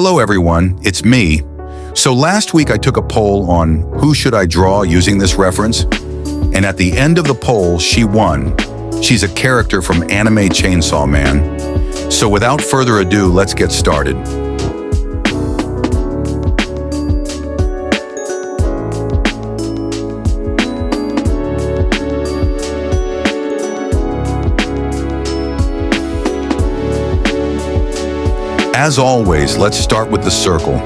Hello everyone, it's me. So last week I took a poll on who should I draw using this reference, and at the end of the poll, she won. She's a character from Anime Chainsaw Man. So without further ado, let's get started. As always, let's start with the circle.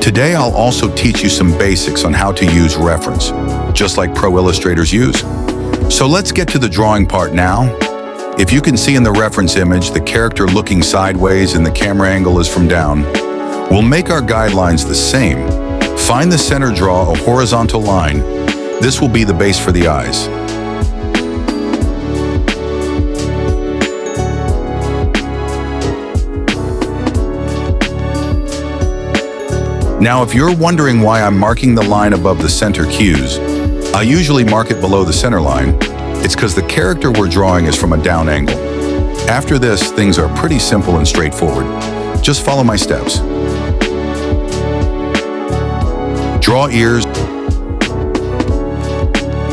Today I'll also teach you some basics on how to use reference, just like pro illustrators use. So let's get to the drawing part now. If you can see in the reference image, the character looking sideways and the camera angle is from down. We'll make our guidelines the same. Find the center, draw a horizontal line. This will be the base for the eyes. Now, if you're wondering why I'm marking the line above the center cues, I usually mark it below the center line. It's because the character we're drawing is from a down angle. After this, things are pretty simple and straightforward. Just follow my steps. Draw ears,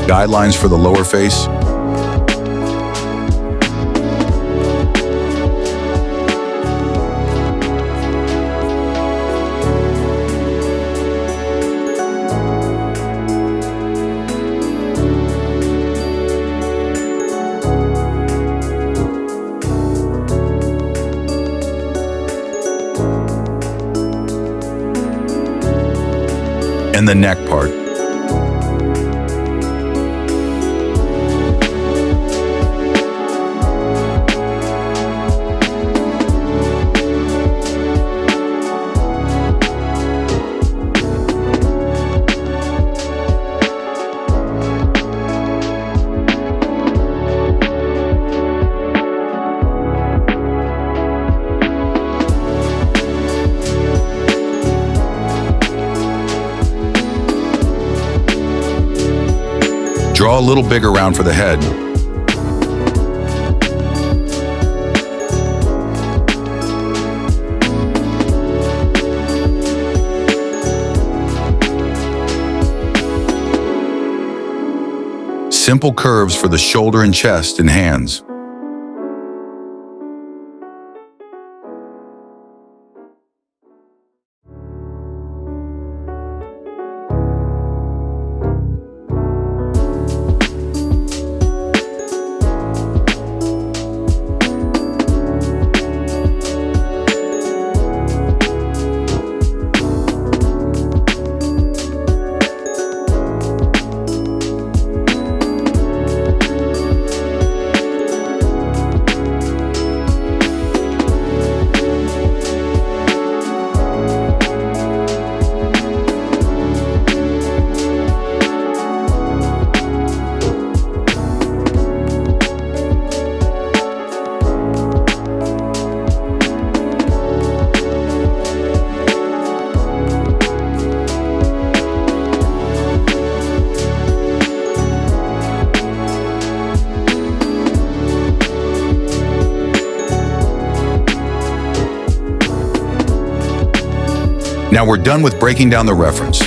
guidelines for the lower face, and the neck part. Draw a little bigger round for the head. Simple curves for the shoulder and chest and hands. Now we're done with breaking down the reference.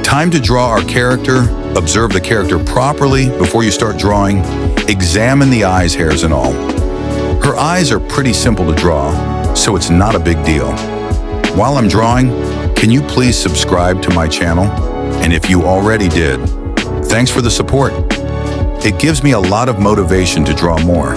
Time to draw our character. Observe the character properly before you start drawing. Examine the eyes, hairs, and all. Her eyes are pretty simple to draw, so it's not a big deal. While I'm drawing, can you please subscribe to my channel? And if you already did, thanks for the support. It gives me a lot of motivation to draw more.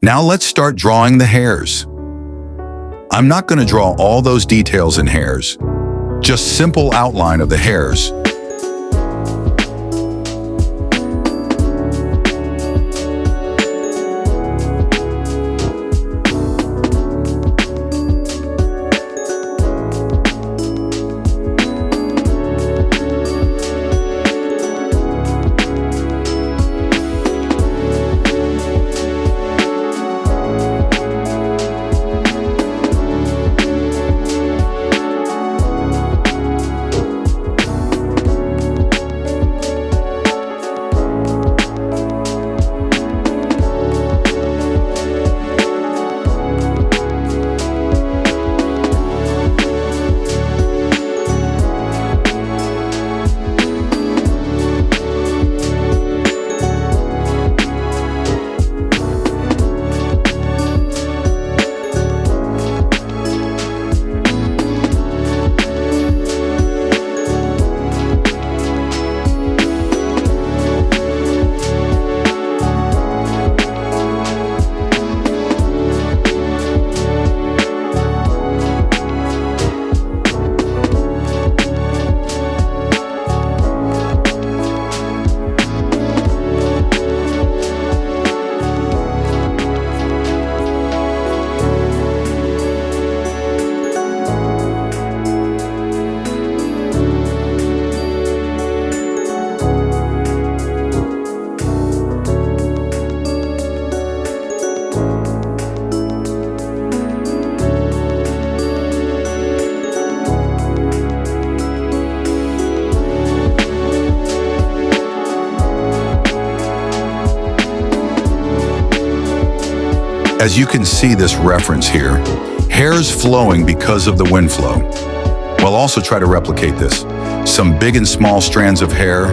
Now let's start drawing the hairs. I'm not going to draw all those details in hairs, just simple outline of the hairs. As you can see this reference here, hair's flowing because of the wind flow. We'll also try to replicate this. Some big and small strands of hair.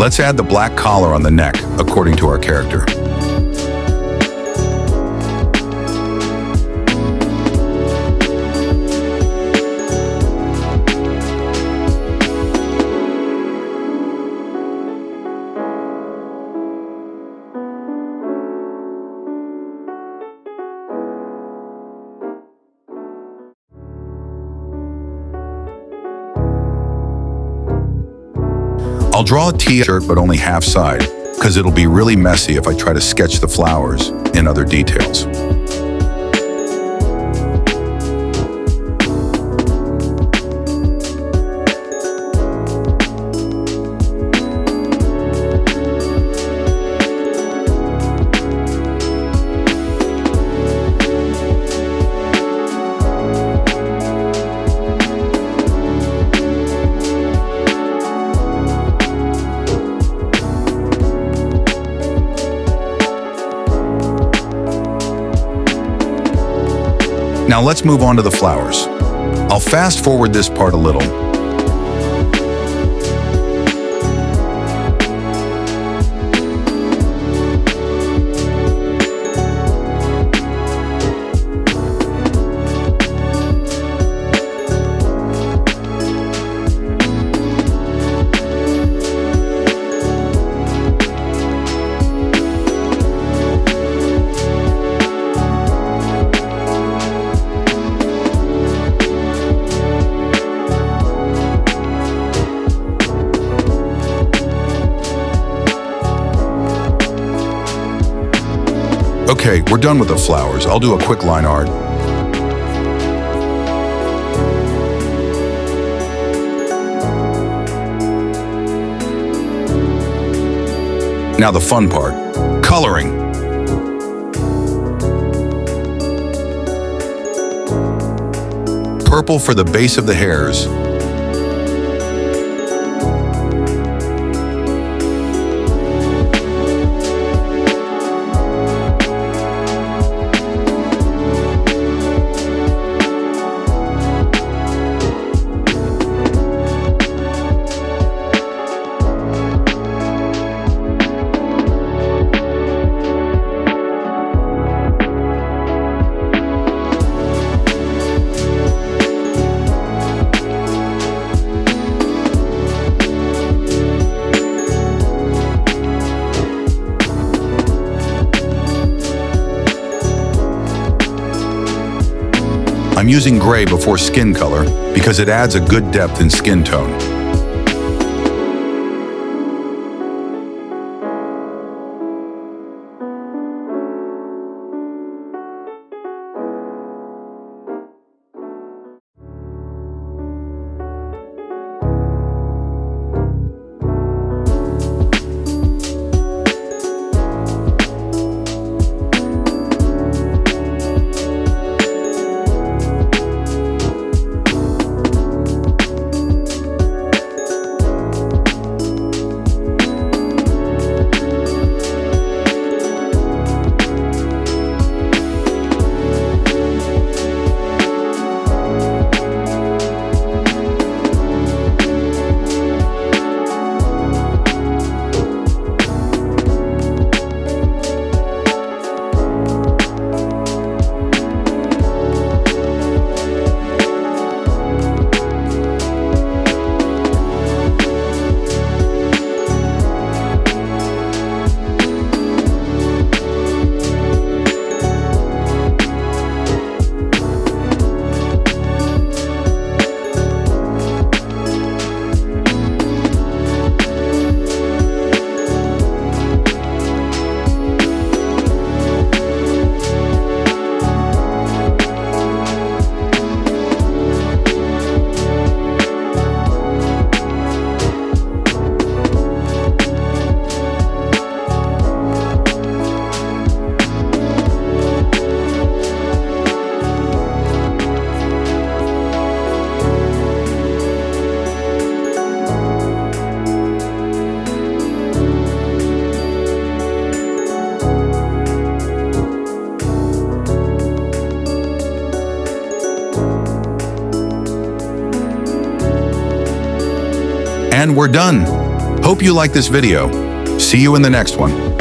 Let's add the black collar on the neck, according to our character. I'll draw a t-shirt but only half side, because it'll be really messy if I try to sketch the flowers and other details. Now let's move on to the flowers. I'll fast forward this part a little. Okay, we're done with the flowers. I'll do a quick line art. Now the fun part, coloring. Purple for the base of the hairs. I'm using gray before skin color because it adds a good depth in skin tone. And we're done. Hope you like this video. See you in the next one.